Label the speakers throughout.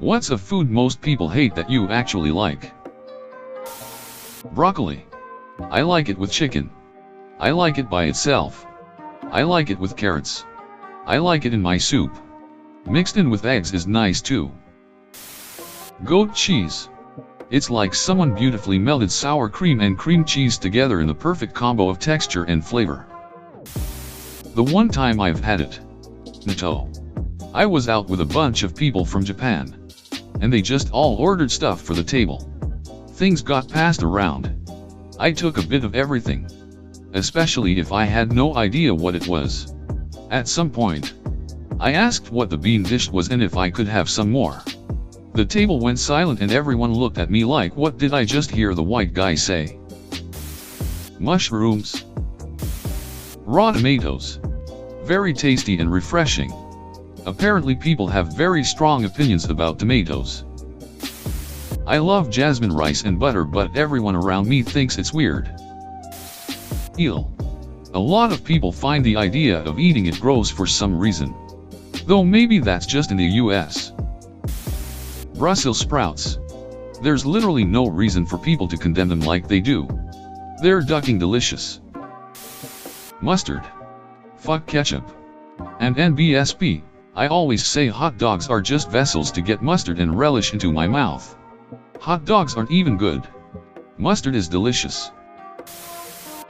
Speaker 1: What's a food most people hate that you actually like? Broccoli. I like it with chicken. I like it by itself. I like it with carrots. I like it in my soup. Mixed in with eggs is nice too. Goat cheese. It's like someone beautifully melted sour cream and cream cheese together in the perfect combo of texture and flavor. The one time I've had it. Natto. I was out with a bunch of people from Japan. And they just all ordered stuff for the table. Things got passed around. I took a bit of everything. Especially if I had no idea what it was. At some point, I asked what the bean dish was and if I could have some more. The table went silent and everyone looked at me like, what did I just hear the white guy say? Mushrooms. Raw tomatoes. Very tasty and refreshing. Apparently people have very strong opinions about tomatoes. I love jasmine rice and butter, but everyone around me thinks it's weird. Eel. A lot of people find the idea of eating it gross for some reason. Though maybe that's just in the US. Brussels sprouts. There's literally no reason for people to condemn them like they do. They're ducking delicious. Mustard. Fuck ketchup. And NBSP. I always say hot dogs are just vessels to get mustard and relish into my mouth. Hot dogs aren't even good. Mustard is delicious.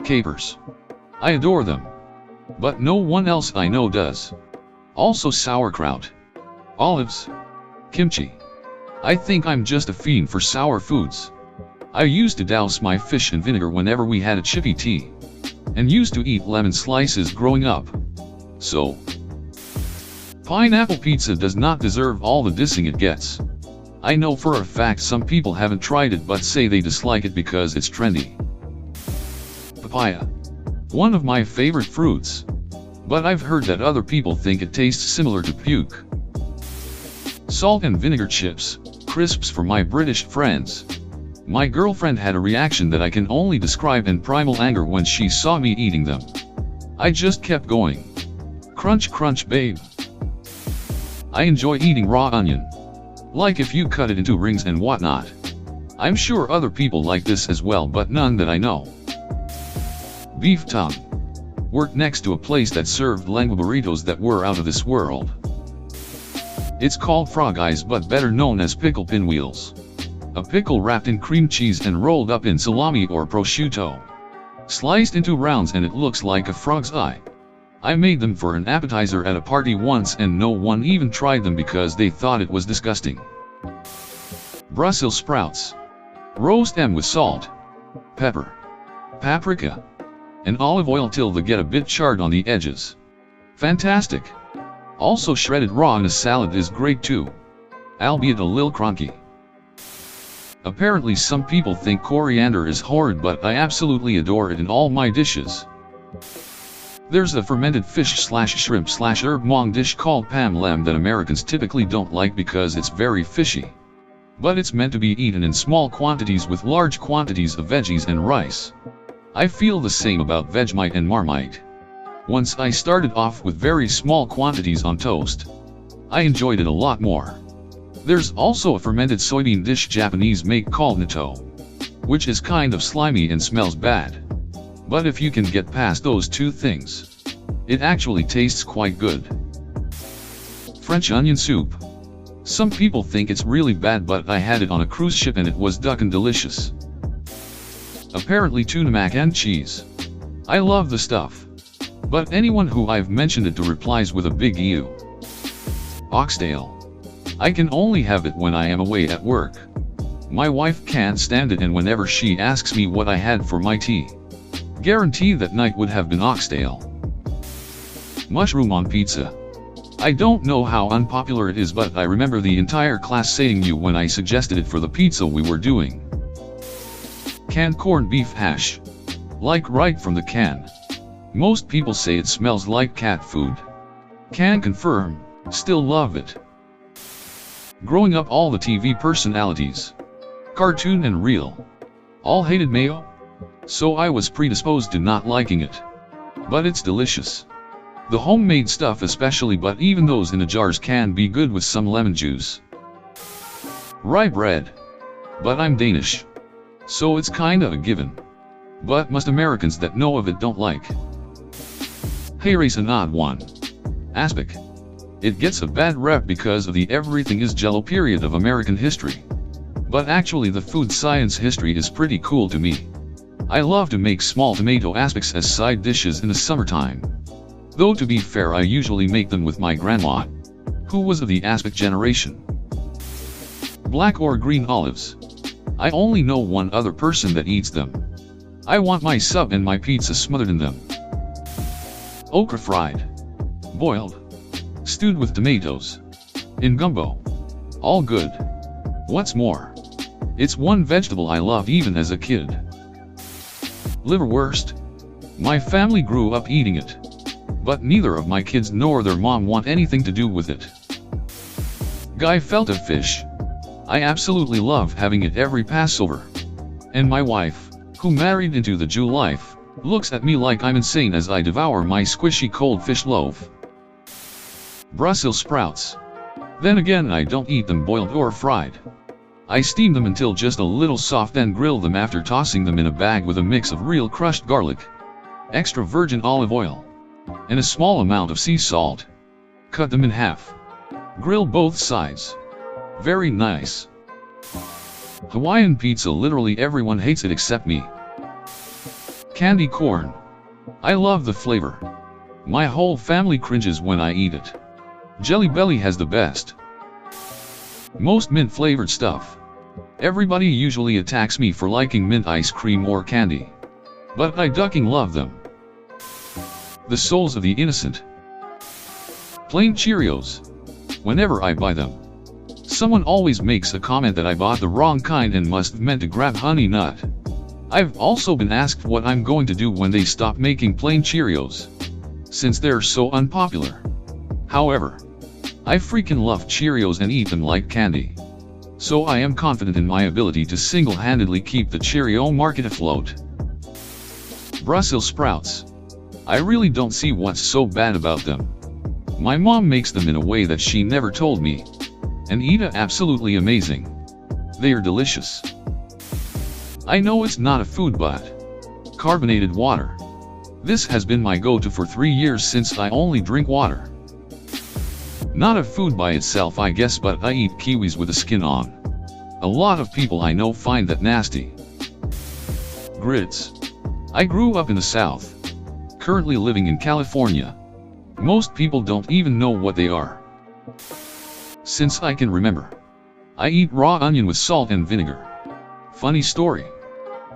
Speaker 1: Capers. I adore them. But no one else I know does. Also sauerkraut. Olives. Kimchi. I think I'm just a fiend for sour foods. I used to douse my fish in vinegar whenever we had a chippy tea. And used to eat lemon slices growing up. So, pineapple pizza does not deserve all the dissing it gets. I know for a fact some people haven't tried it but say they dislike it because it's trendy. Papaya. One of my favorite fruits. But I've heard that other people think it tastes similar to puke. Salt and vinegar chips, crisps for my British friends. My girlfriend had a reaction that I can only describe in primal anger when she saw me eating them. I just kept going. Crunch crunch babe. I enjoy eating raw onion. Like if you cut it into rings and whatnot. I'm sure other people like this as well, but none that I know. Beef tongue. Worked next to a place that served lengua burritos that were out of this world. It's called frog eyes but better known as pickle pinwheels. A pickle wrapped in cream cheese and rolled up in salami or prosciutto. Sliced into rounds and it looks like a frog's eye. I made them for an appetizer at a party once and no one even tried them because they thought it was disgusting. Brussels sprouts. Roast them with salt, pepper, paprika, and olive oil till they get a bit charred on the edges. Fantastic. Also shredded raw in a salad is great too. Albeit a lil cronky. Apparently some people think coriander is horrid but I absolutely adore it in all my dishes. There's a fermented fish/shrimp/herb mong dish called pam lem that Americans typically don't like because it's very fishy. But it's meant to be eaten in small quantities with large quantities of veggies and rice. I feel the same about Vegemite and Marmite. Once I started off with very small quantities on toast. I enjoyed it a lot more. There's also a fermented soybean dish Japanese make called natto, which is kind of slimy and smells bad. But if you can get past those two things, it actually tastes quite good. French onion soup. Some people think it's really bad but I had it on a cruise ship and it was duckin' delicious. Apparently tuna mac and cheese. I love the stuff. But anyone who I've mentioned it to replies with a big ew. Oxtail. I can only have it when I am away at work. My wife can't stand it and whenever she asks me what I had for my tea, guarantee that night would have been oxtail. Mushroom on pizza. I don't know how unpopular it is but I remember the entire class saying you when I suggested it for the pizza we were doing. Canned corned beef hash. Like right from the can. Most people say it smells like cat food. Can confirm, still love it. Growing up all the TV personalities, cartoon and real, all hated mayo. So I was predisposed to not liking it. But it's delicious. The homemade stuff especially, but even those in the jars can be good with some lemon juice. Rye bread. But I'm Danish. So it's kinda a given. But most Americans that know of it don't like. Here's an odd one. Aspic. It gets a bad rep because of the everything is jello period of American history. But actually the food science history is pretty cool to me. I love to make small tomato aspics as side dishes in the summertime. Though to be fair, I usually make them with my grandma, who was of the aspic generation. Black or green olives. I only know one other person that eats them. I want my sub and my pizza smothered in them. Okra fried. Boiled. Stewed with tomatoes. In gumbo. All good. What's more? It's one vegetable I loved even as a kid. Liverwurst. My family grew up eating it. But neither of my kids nor their mom want anything to do with it. Gefilte fish. I absolutely love having it every Passover. And my wife, who married into the Jew life, looks at me like I'm insane as I devour my squishy cold fish loaf. Brussels sprouts. Then again, I don't eat them boiled or fried. I steam them until just a little soft and grill them after tossing them in a bag with a mix of real crushed garlic, extra virgin olive oil, and a small amount of sea salt. Cut them in half. Grill both sides. Very nice. Hawaiian pizza, literally everyone hates it except me. Candy corn. I love the flavor. My whole family cringes when I eat it. Jelly Belly has the best. Most mint flavored stuff. Everybody usually attacks me for liking mint ice cream or candy. But I ducking love them. The souls of the innocent. Plain Cheerios. Whenever I buy them, someone always makes a comment that I bought the wrong kind and must have meant to grab Honey Nut. I've also been asked what I'm going to do when they stop making plain Cheerios, since they're so unpopular. However, I freaking love Cheerios and eat them like candy. So I am confident in my ability to single-handedly keep the Cheerio market afloat. Brussels sprouts. I really don't see what's so bad about them. My mom makes them in a way that she never told me. And eat absolutely amazing. They are delicious. I know it's not a food, but carbonated water. This has been my go-to for 3 years since I only drink water. Not a food by itself, I guess, but I eat kiwis with the skin on. A lot of people I know find that nasty. Grits. I grew up in the South. Currently living in California. Most people don't even know what they are. Since I can remember, I eat raw onion with salt and vinegar. Funny story.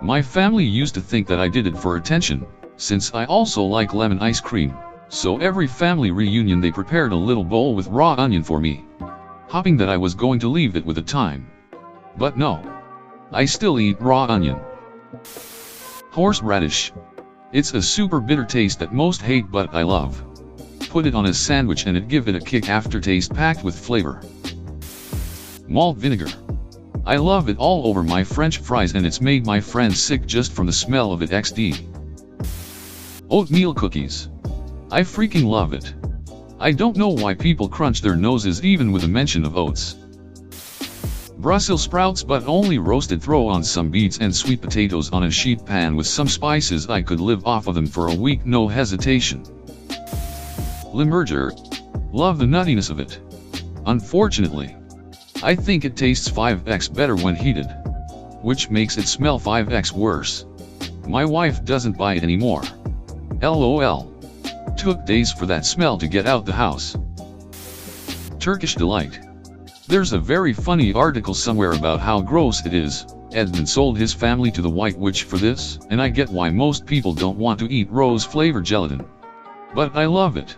Speaker 1: My family used to think that I did it for attention, since I also like lemon ice cream, so every family reunion they prepared a little bowl with raw onion for me, hoping that I was going to leave it with the time. But no. I still eat raw onion. Horseradish. It's a super bitter taste that most hate, but I love. Put it on a sandwich and it give it a kick aftertaste packed with flavor. Malt vinegar. I love it all over my French fries and it's made my friends sick just from the smell of it. XD. Oatmeal cookies. I freaking love it. I don't know why people crunch their noses even with a mention of oats. Brussels sprouts, but only roasted. Throw on some beets and sweet potatoes on a sheet pan with some spices. I could live off of them for a week, no hesitation. Limburger. Love the nuttiness of it. Unfortunately, I think it tastes 5x better when heated, which makes it smell 5x worse. My wife doesn't buy it anymore. LOL. Took days for that smell to get out the house. Turkish delight. There's a very funny article somewhere about how gross it is. Edmund sold his family to the White Witch for this, and I get why most people don't want to eat rose-flavored gelatin. But I love it.